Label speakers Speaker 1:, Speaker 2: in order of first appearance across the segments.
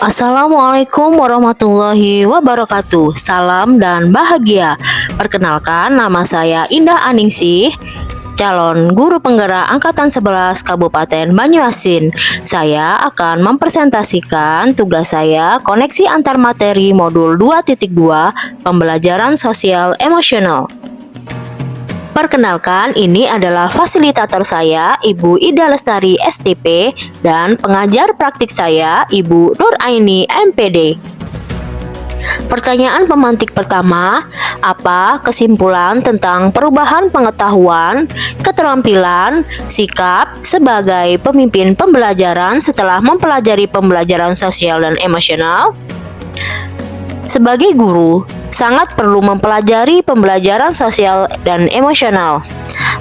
Speaker 1: Assalamualaikum warahmatullahi wabarakatuh. Salam dan bahagia. Perkenalkan, nama saya Indah Aningsih, calon guru penggerak angkatan 11 Kabupaten Banyuasin. Saya akan mempresentasikan tugas saya koneksi antar materi modul 2.2 pembelajaran sosial emosional. Perkenalkan, ini adalah fasilitator saya, Ibu Ida Lestari STP, dan pengajar praktik saya, Ibu Nur Aini MPD. Pertanyaan pemantik pertama, apa kesimpulan tentang perubahan pengetahuan, keterampilan, sikap sebagai pemimpin pembelajaran setelah mempelajari pembelajaran sosial dan emosional? Sebagai guru, sangat perlu mempelajari pembelajaran sosial dan emosional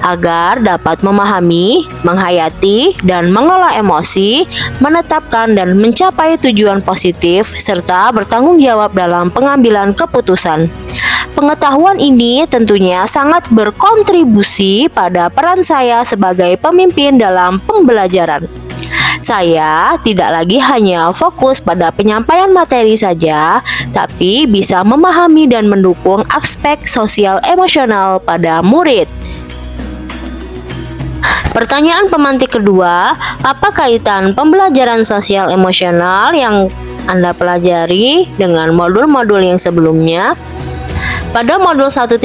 Speaker 1: agar dapat memahami, menghayati, dan mengolah emosi, menetapkan dan mencapai tujuan positif, serta bertanggung jawab dalam pengambilan keputusan. Pengetahuan ini tentunya sangat berkontribusi pada peran saya sebagai pemimpin dalam pembelajaran. Saya tidak lagi hanya fokus pada penyampaian materi saja, tapi bisa memahami dan mendukung aspek sosial emosional pada murid. Pertanyaan pemantik kedua, apa kaitan pembelajaran sosial emosional yang Anda pelajari dengan modul-modul yang sebelumnya? Pada modul 1.1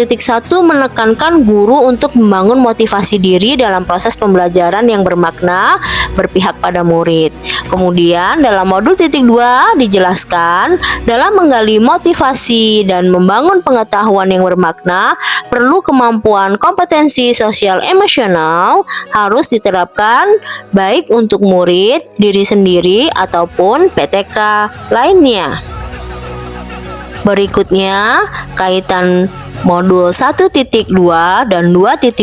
Speaker 1: menekankan guru untuk membangun motivasi diri dalam proses pembelajaran yang bermakna, berpihak pada murid. Kemudian dalam modul 2 dijelaskan, dalam menggali motivasi dan membangun pengetahuan yang bermakna, perlu kemampuan kompetensi sosial emosional harus diterapkan baik untuk murid, diri sendiri, ataupun PTK lainnya. Berikutnya, kaitan modul 1.2 dan 2.2,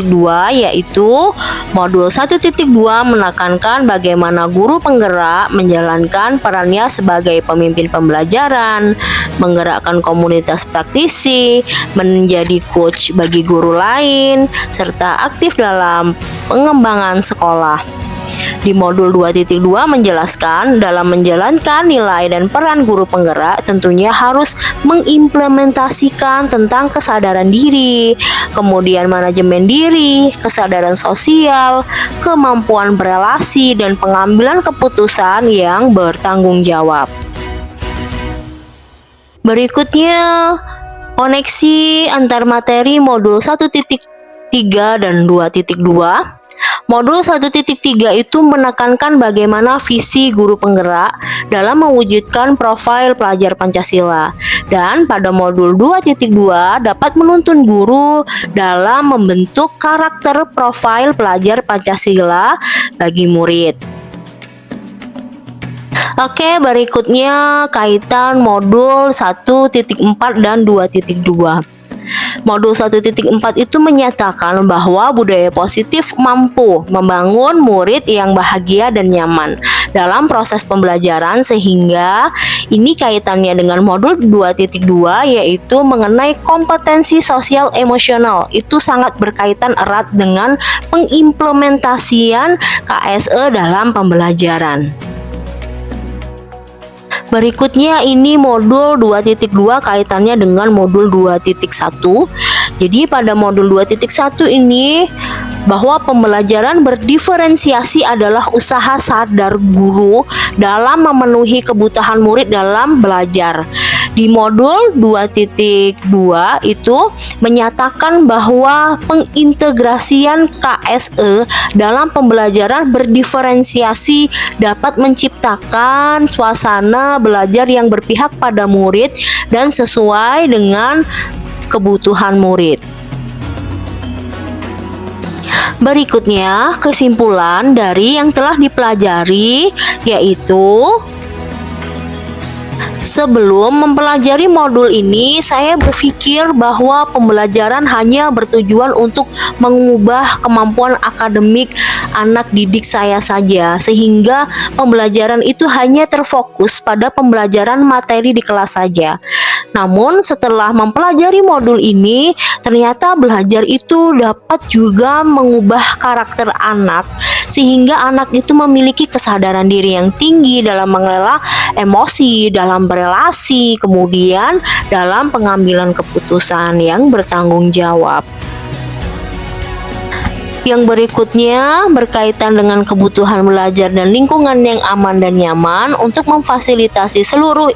Speaker 1: yaitu modul 1.2 menekankan bagaimana guru penggerak menjalankan perannya sebagai pemimpin pembelajaran, menggerakkan komunitas praktisi, menjadi coach bagi guru lain, serta aktif dalam pengembangan sekolah. Di modul 2.2 menjelaskan dalam menjalankan nilai dan peran guru penggerak tentunya harus mengimplementasikan tentang kesadaran diri, kemudian manajemen diri, kesadaran sosial, kemampuan berelasi, dan pengambilan keputusan yang bertanggung jawab. Berikutnya, koneksi antar materi modul 1.3 dan 2.2. Modul 1.3 itu menekankan bagaimana visi guru penggerak dalam mewujudkan profil pelajar Pancasila. Dan pada modul 2.2 dapat menuntun guru dalam membentuk karakter profil pelajar Pancasila bagi murid. Oke, berikutnya kaitan modul 1.4 dan 2.2. Modul 1.4 itu menyatakan bahwa budaya positif mampu membangun murid yang bahagia dan nyaman dalam proses pembelajaran, sehingga ini kaitannya dengan modul 2.2 yaitu mengenai kompetensi sosial emosional. Itu sangat berkaitan erat dengan pengimplementasian KSE dalam pembelajaran. Berikutnya ini modul 2.2 kaitannya dengan modul 2.1. Jadi pada modul 2.1 ini bahwa pembelajaran berdiferensiasi adalah usaha sadar guru dalam memenuhi kebutuhan murid dalam belajar. Di modul 2.2 itu menyatakan bahwa pengintegrasian KSE dalam pembelajaran berdiferensiasi dapat menciptakan suasana belajar yang berpihak pada murid dan sesuai dengan kebutuhan murid. Berikutnya, kesimpulan dari yang telah dipelajari yaitu sebelum mempelajari modul ini, saya berpikir bahwa pembelajaran hanya bertujuan untuk mengubah kemampuan akademik anak didik saya saja, sehingga pembelajaran itu hanya terfokus pada pembelajaran materi di kelas saja. Namun setelah mempelajari modul ini, ternyata belajar itu dapat juga mengubah karakter anak sehingga anak itu memiliki kesadaran diri yang tinggi dalam mengelola emosi, dalam berelasi, kemudian dalam pengambilan keputusan yang bertanggung jawab. Yang berikutnya berkaitan dengan kebutuhan belajar dan lingkungan yang aman dan nyaman untuk memfasilitasi seluruh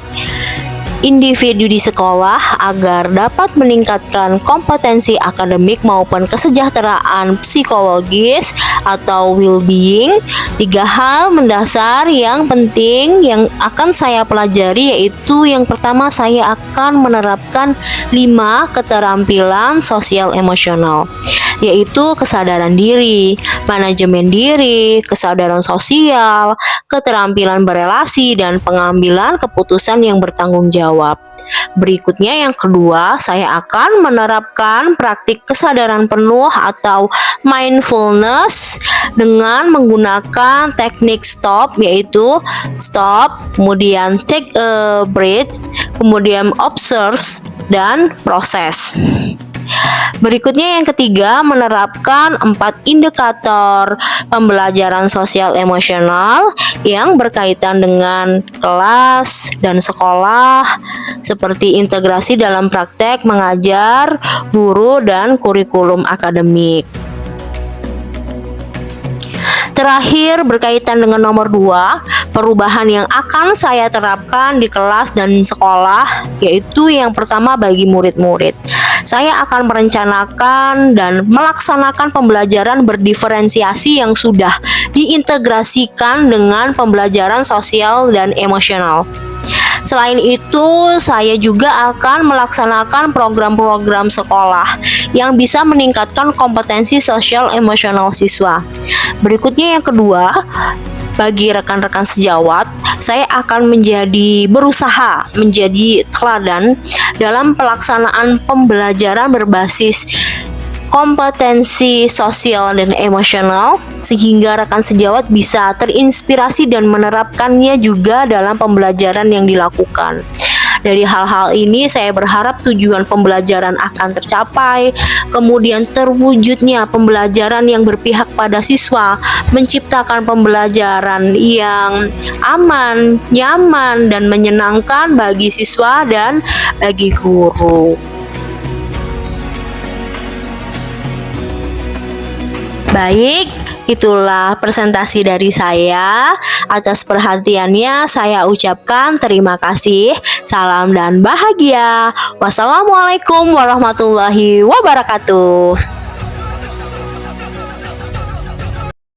Speaker 1: individu di sekolah agar dapat meningkatkan kompetensi akademik maupun kesejahteraan psikologis atau well-being. 3 hal mendasar yang penting yang akan saya pelajari, yaitu yang pertama, saya akan menerapkan 5 keterampilan sosial emosional, yaitu kesadaran diri, manajemen diri, kesadaran sosial, keterampilan berelasi, dan pengambilan keputusan yang bertanggung jawab. Berikutnya yang kedua, saya akan menerapkan praktik kesadaran penuh atau mindfulness dengan menggunakan teknik stop, yaitu stop, kemudian take a breath, kemudian observe, dan proses. Berikutnya yang ketiga, menerapkan 4 indikator pembelajaran sosial emosional yang berkaitan dengan kelas dan sekolah, seperti integrasi dalam praktek mengajar, guru, dan kurikulum akademik. Terakhir, berkaitan dengan nomor 2, perubahan yang akan saya terapkan di kelas dan sekolah, yaitu yang pertama bagi murid-murid. Saya akan merencanakan dan melaksanakan pembelajaran berdiferensiasi yang sudah diintegrasikan dengan pembelajaran sosial dan emosional. Selain itu, saya juga akan melaksanakan program-program sekolah yang bisa meningkatkan kompetensi sosial emosional siswa. Berikutnya yang kedua, bagi rekan-rekan sejawat, saya akan berusaha menjadi teladan dalam pelaksanaan pembelajaran berbasis kompetensi sosial dan emosional, sehingga rekan sejawat bisa terinspirasi dan menerapkannya juga dalam pembelajaran yang dilakukan. Dari hal-hal ini saya berharap tujuan pembelajaran akan tercapai, kemudian terwujudnya pembelajaran yang berpihak pada siswa, menciptakan pembelajaran yang aman, nyaman, dan menyenangkan bagi siswa dan bagi guru. Baik, itulah presentasi dari saya. Atas perhatiannya saya ucapkan terima kasih. Salam dan bahagia. Wassalamualaikum warahmatullahi wabarakatuh.